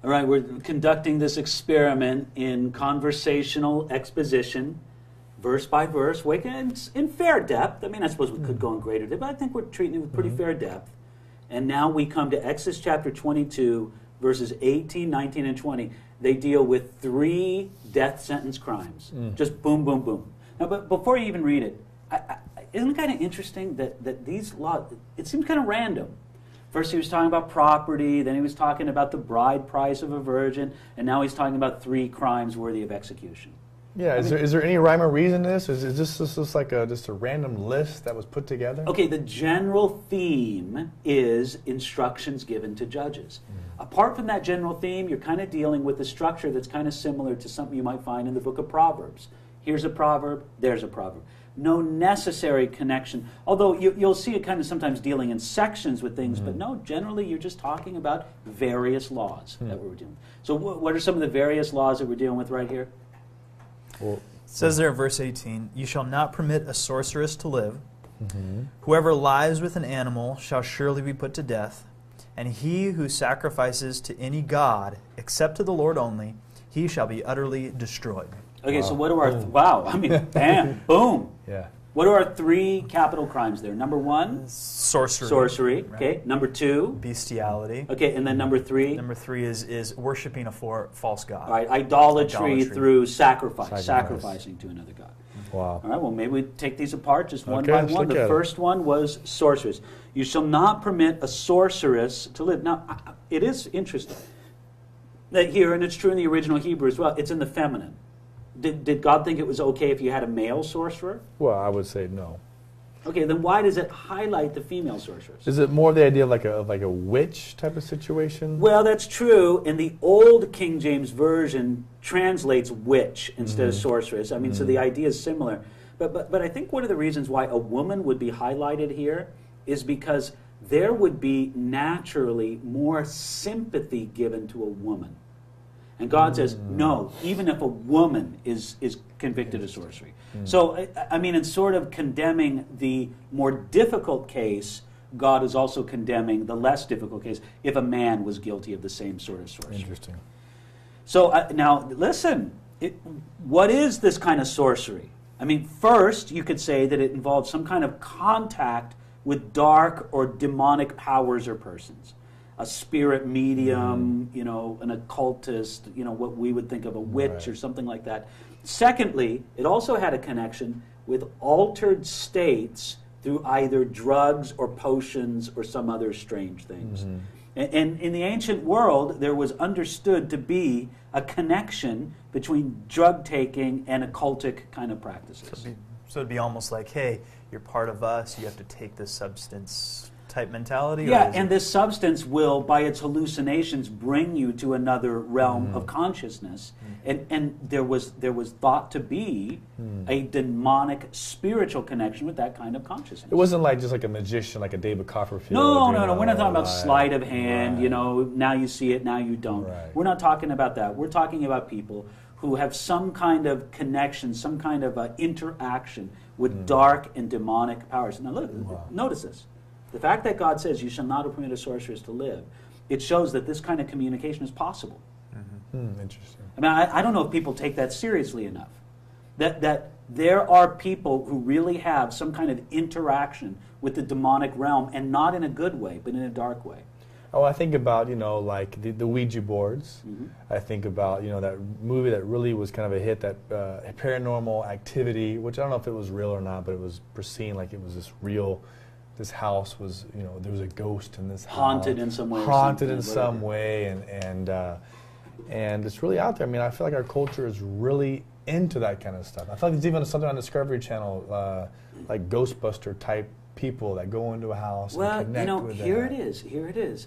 All right, we're conducting this experiment in conversational exposition, verse by verse, in fair depth. I mean, I suppose we could go in greater depth, but I think we're treating it with pretty fair depth. And now we come to Exodus chapter 22, verses 18, 19, and 20. They deal with 3 death sentence crimes. Just boom, boom, boom. Now, but before you even read it, isn't it kind of interesting that these laws, it seems kind of random. First he was talking about property, then he was talking about the bride price of a virgin, and now he's talking about 3 crimes worthy of execution. Yeah, is there any rhyme or reason to this? Is this just like just a random list that was put together? Okay, the general theme is instructions given to judges. Apart from that general theme, you're kind of dealing with a structure that's kind of similar to something you might find in the book of Proverbs. Here's a proverb, there's a proverb. No necessary connection, although you'll see it kind of sometimes dealing in sections with things, but no, generally you're just talking about various laws that we're dealing with. So what are some of the various laws that we're dealing with right here? Well, it says there in verse 18, "You shall not permit a sorceress to live. Whoever lies with an animal shall surely be put to death. And he who sacrifices to any god, except to the Lord only, he shall be utterly destroyed." Okay, so what are our... I mean, bam, boom. Yeah. What are our 3 capital crimes there? Number 1? Sorcery. Sorcery, right? okay. Number 2? Bestiality. Okay, and then number 3? Number 3 is worshiping a false god. All right, idolatry through sacrificing to another god. Wow. All right, well, maybe we take these apart just one Okay, by let's one. look The at first one was sorceress. You shall not permit a sorceress to live. Now, it is interesting that here, and it's true in the original Hebrew as well, it's in the feminine. Did God think it was okay if you had a male sorcerer? Well, I would say no. Okay, then why does it highlight the female sorcerers? Is it more the idea of like a witch type of situation? Well, that's true. In the old King James Version translates witch instead of sorceress. I mean, so the idea is similar. But I think one of the reasons why a woman would be highlighted here is because there would be naturally more sympathy given to a woman. And God says, no, even if a woman is convicted of sorcery. So, I mean, in sort of condemning the more difficult case, God is also condemning the less difficult case if a man was guilty of the same sort of sorcery. Interesting. So, now, listen, what is this kind of sorcery? I mean, first, you could say that it involves some kind of contact with dark or demonic powers or persons. A spirit medium, an occultist, what we would think of a witch or something like that. Secondly, it also had a connection with altered states through either drugs or potions or some other strange things. And in the ancient world, there was understood to be a connection between drug taking and occultic kind of practices. So it'd be almost like, hey, you're part of us, you have to take this substance type mentality? Yeah, and this substance will, by its hallucinations, bring you to another realm of consciousness. And there was thought to be a demonic spiritual connection with that kind of consciousness. It wasn't like just like a magician, like a David Copperfield. No. We're not talking about sleight of hand, now you see it, now you don't. Right. We're not talking about that. We're talking about people who have some kind of connection, some kind of interaction with dark and demonic powers. Now look, notice this. The fact that God says you shall not permit a sorceress to live, it shows that this kind of communication is possible. Interesting. I mean, I don't know if people take that seriously enough. That there are people who really have some kind of interaction with the demonic realm, and not in a good way, but in a dark way. Oh, I think about, like the Ouija boards. I think about, that movie that really was kind of a hit, that Paranormal Activity, which I don't know if it was real or not, but it was perceived like it was this real... This house was, there was a ghost in this house. Haunted in some way. Haunted in some way, and it's really out there. I mean, I feel like our culture is really into that kind of stuff. I feel like there's even something on Discovery Channel, like Ghostbuster type people that go into a house and connect with that. Here it is.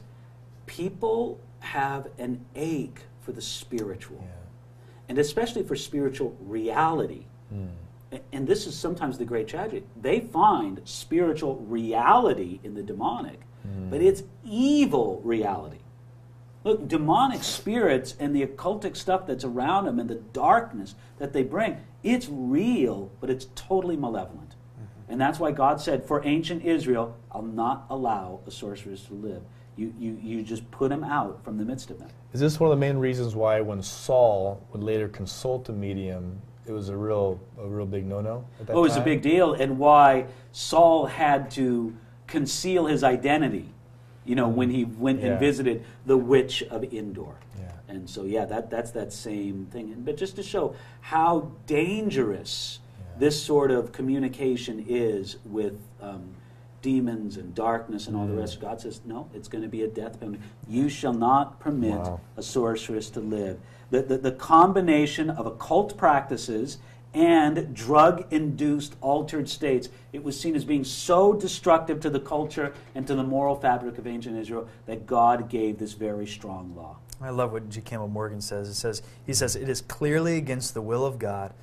People have an ache for the spiritual, and especially for spiritual reality. And this is sometimes the great tragedy. They find spiritual reality in the demonic, but it's evil reality. Look, demonic spirits and the occultic stuff that's around them and the darkness that they bring, it's real, but it's totally malevolent. And that's why God said, for ancient Israel, I'll not allow a sorceress to live. You just put him out from the midst of them. Is this one of the main reasons why when Saul would later consult a medium, it was a real big no-no at that time? It was a big deal, and why Saul had to conceal his identity, when he went and visited the witch of Endor. Yeah. And so, that's that same thing. But just to show how dangerous this sort of communication is with demons and darkness and all the rest. God says, no, it's going to be a death penalty. You shall not permit a sorceress to live. The combination of occult practices and drug-induced altered states, it was seen as being so destructive to the culture and to the moral fabric of ancient Israel that God gave this very strong law. I love what G. Campbell Morgan says. He says, it is clearly against the will of God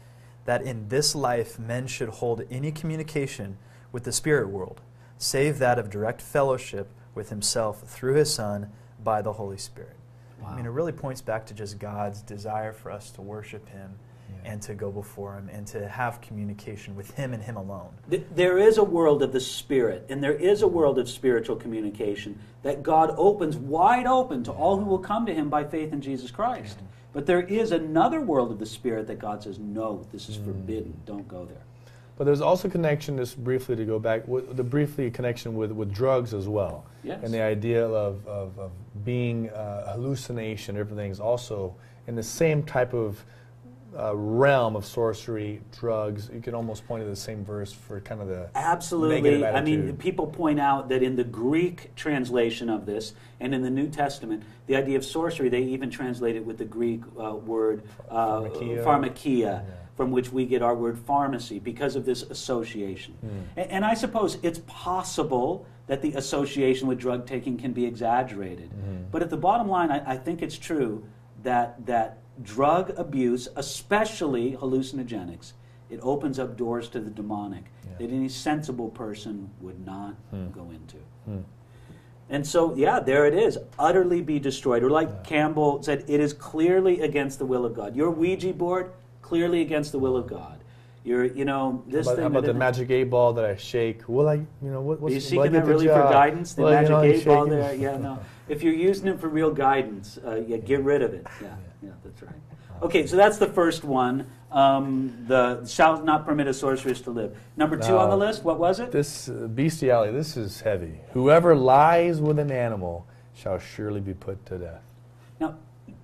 that in this life men should hold any communication with the spirit world, save that of direct fellowship with himself through his Son by the Holy Spirit. Wow. I mean, it really points back to just God's desire for us to worship him and to go before him and to have communication with him and him alone. There is a world of the Spirit, and there is a world of spiritual communication that God opens wide open to all who will come to him by faith in Jesus Christ. But there is another world of the Spirit that God says, no, this is forbidden. Don't go there. But there's also connection, just briefly to go back, connection with drugs as well. Yes. And the idea of being hallucination, everything's also in the same type of realm of sorcery, drugs. You can almost point to the same verse for kind of the absolutely. negative I attitude. mean, people point out that in the Greek translation of this and in the New Testament, the idea of sorcery, they even translate it with the Greek word pharmakia, from which we get our word pharmacy because of this association. And I suppose it's possible that the association with drug taking can be exaggerated. But at the bottom line, I think it's true that drug abuse, especially hallucinogenics, it opens up doors to the demonic that any sensible person would not go into. And so, there it is, utterly be destroyed. Or like Campbell said, it is clearly against the will of God. Your Ouija board, clearly against the will of God. You're, this thing. How about the magic 8-ball that I shake? Will I, what's... Are you seeking that really for guidance? The magic 8-ball there? Yeah, no. If you're using it for real guidance, get rid of it. Yeah, that's right. Okay, so that's the first one. The shall not permit a sorceress to live. Number 2 on the list, what was it? This bestiality, this is heavy. Whoever lies with an animal shall surely be put to death. Now,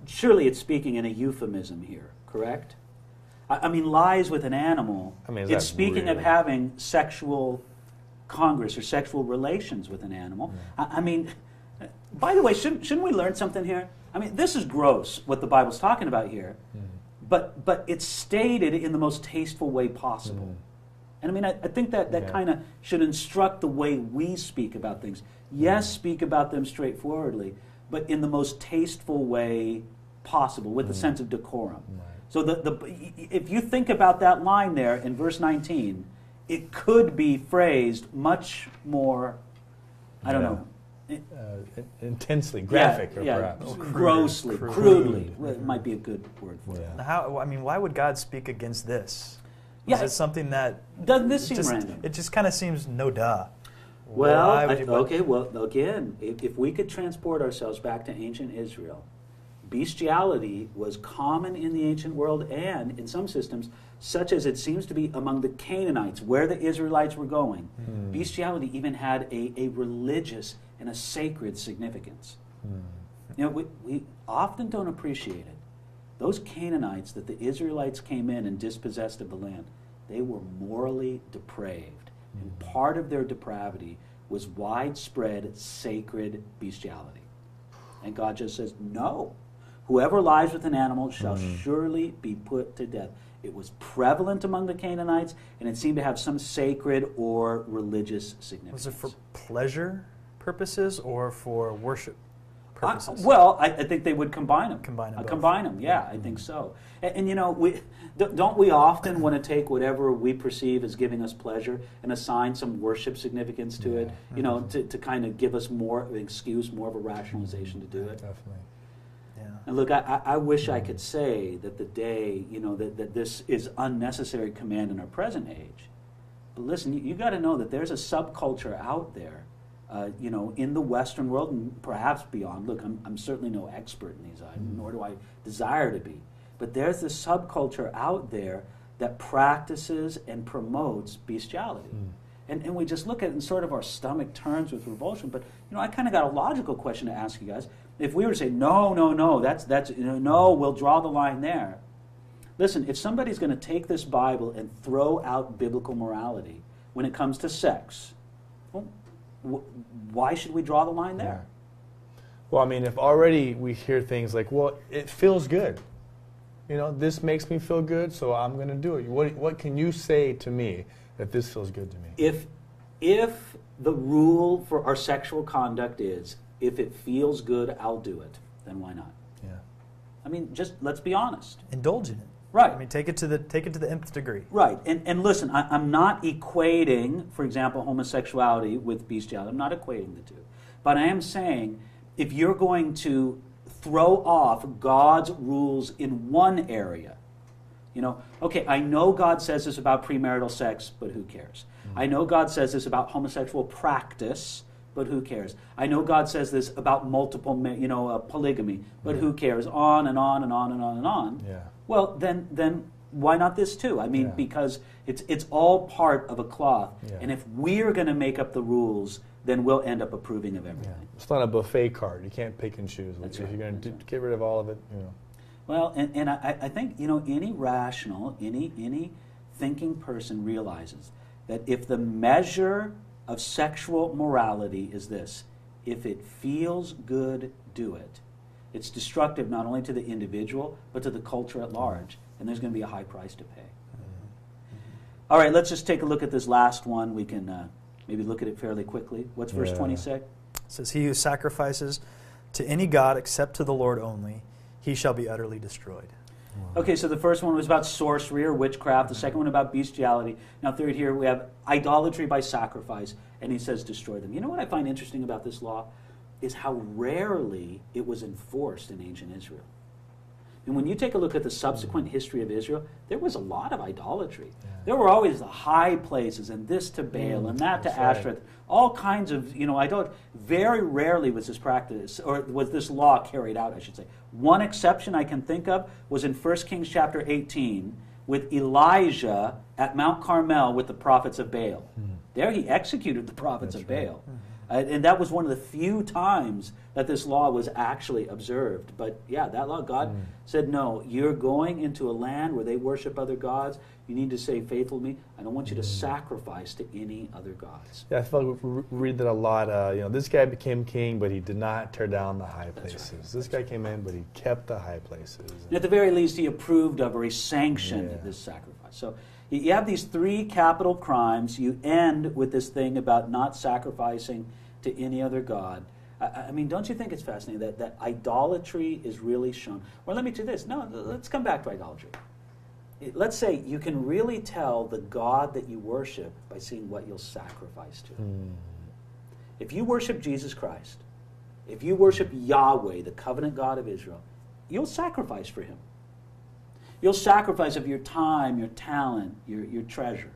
surely it's speaking in a euphemism here, correct? I mean, lies with an animal, it's speaking of having sexual congress or sexual relations with an animal. I mean, by the way, shouldn't we learn something here? I mean, this is gross, what the Bible's talking about here, but it's stated in the most tasteful way possible. And I mean, I think that kind of should instruct the way we speak about things. Yes, speak about them straightforwardly, but in the most tasteful way possible, with a sense of decorum. So if you think about that line there in verse 19, it could be phrased much more, I don't know. Intensely, graphic, or perhaps. Grossly, crudely. It might be a good word for it. Why would God speak against this? Yeah, is it something that... Doesn't this seem random? It just kind of seems no duh. Well, again, if we could transport ourselves back to ancient Israel, bestiality was common in the ancient world and in some systems, such as it seems to be among the Canaanites, where the Israelites were going. Bestiality even had a religious and a sacred significance. We often don't appreciate it. Those Canaanites that the Israelites came in and dispossessed of the land, they were morally depraved. And part of their depravity was widespread sacred bestiality. And God just says, no. Whoever lies with an animal shall surely be put to death. It was prevalent among the Canaanites, and it seemed to have some sacred or religious significance. Was it for pleasure purposes or for worship purposes? I think they would combine them. Combine them, yeah, I think so. And don't we often want to take whatever we perceive as giving us pleasure and assign some worship significance to it, to kind of give us more of an excuse, more of a rationalization to do it? Definitely. And look, I wish I could say that the day, that this is unnecessary command in our present age. But listen, you got to know that there's a subculture out there in the Western world and perhaps beyond. Look, I'm certainly no expert in these items, nor do I desire to be. But there's this subculture out there that practices and promotes bestiality. And we just look at it and sort of our stomach turns with revulsion. But, I kind of got a logical question to ask you guys. If we were to say, no, no, we'll draw the line there. Listen, if somebody's going to take this Bible and throw out biblical morality when it comes to sex, well, why should we draw the line there? Yeah. Well, I mean, if already we hear things like, well, it feels good. This makes me feel good, so I'm going to do it. What can you say to me that this feels good to me? If the rule for our sexual conduct is, if it feels good, I'll do it, then why not? Yeah. I mean, just let's be honest. Indulge in it. Right. I mean, take it to the nth degree. Right. And listen, I'm not equating, for example, homosexuality with bestiality. I'm not equating the two. But I am saying, if you're going to throw off God's rules in one area, okay, I know God says this about premarital sex, but who cares? I know God says this about homosexual practice, but who cares? I know God says this about multiple, polygamy, but who cares? On and on and on and on and on. Yeah. Well, then why not this too? I mean, Yeah. because it's all part of a cloth. Yeah. And if we're going to make up the rules, then we'll end up approving of everything. Yeah. It's not a buffet card. You can't pick and choose. That's if right. you're going to get rid of all of it, Well, and I think, any rational, any thinking person realizes that if the measure of sexual morality is this, if it feels good, do it. It's destructive not only to the individual, but to the culture at large. And there's going to be a high price to pay. All right, let's just take a look at this last one. We can maybe look at it fairly quickly. What's verse 26? It says, he who sacrifices to any god except to the Lord only, he shall be utterly destroyed. Okay, so the first one was about sorcery or witchcraft. The second one about bestiality. Now third here we have idolatry by sacrifice. And he says destroy them. You know what I find interesting about this law? Is how rarely it was enforced in ancient Israel. And when you take a look at the subsequent history of Israel, there was a lot of idolatry. Yeah. There were always the high places, and this to Baal, and that to Ashtoreth, right. All kinds of, idolatry. Very rarely was this practice, or was this law carried out, I should say. One exception I can think of was in 1 Kings chapter 18, with Elijah at Mount Carmel with the prophets of Baal. There he executed the prophets of Baal. And that was one of the few times that this law was actually observed. But yeah, that law, God said, no, you're going into a land where they worship other gods. You need to stay faithful to me. I don't want you to sacrifice to any other gods. Yeah, I feel like we read that a lot. This guy became king, but he did not tear down the high places. Right. This guy came in, but he kept the high places. And at the very least, he approved of or he sanctioned this sacrifice. So you have these three capital crimes. You end with this thing about not sacrificing to any other god. I mean, don't you think it's fascinating that idolatry is really shown? Or let me do this. No, let's come back to idolatry. Let's say you can really tell the God that you worship by seeing what you'll sacrifice to. If you worship Jesus Christ, if you worship Yahweh, the covenant God of Israel, you'll sacrifice for him. You'll sacrifice of your time, your talent, your treasure.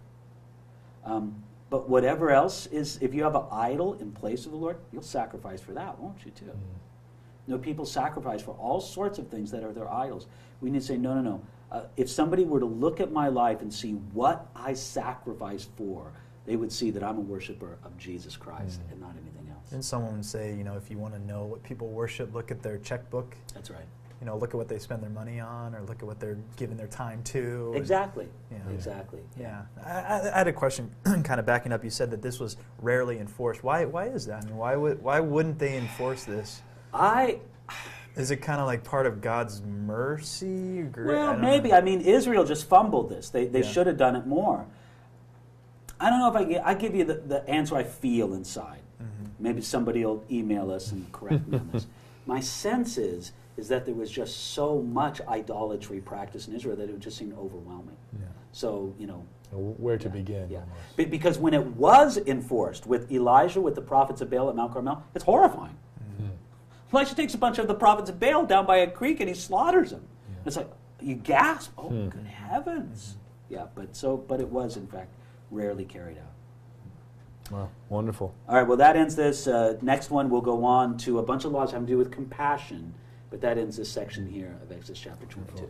But whatever else is, if you have an idol in place of the Lord, you'll sacrifice for that, won't you, too? People sacrifice for all sorts of things that are their idols. We need to say, no. If somebody were to look at my life and see what I sacrificed for, they would see that I'm a worshiper of Jesus Christ and not anything else. And someone would say, if you want to know what people worship, look at their checkbook. That's right. Look at what they spend their money on, or look at what they're giving their time to. Exactly. Exactly. Yeah. I had a question, kind of backing up. You said that this was rarely enforced. Why is that? I mean, why wouldn't they enforce this? Is it kind of like part of God's mercy? Well, maybe. I mean, Israel just fumbled this. They should have done it more. I don't know if I give you the answer I feel inside. Maybe somebody will email us and correct me on this. My sense is that there was just so much idolatry practice in Israel that it would just seem overwhelming. Yeah. So, where to begin. Yeah. Because when it was enforced with Elijah, with the prophets of Baal at Mount Carmel, it's horrifying. Elijah takes a bunch of the prophets of Baal down by a creek and he slaughters them. Yeah. It's like, you gasp, oh, good heavens. Yeah, but it was, in fact, rarely carried out. Wow, wonderful. All right, well, that ends this. Next one, we'll go on to a bunch of laws having to do with compassion. But that ends this section here of Exodus chapter 22.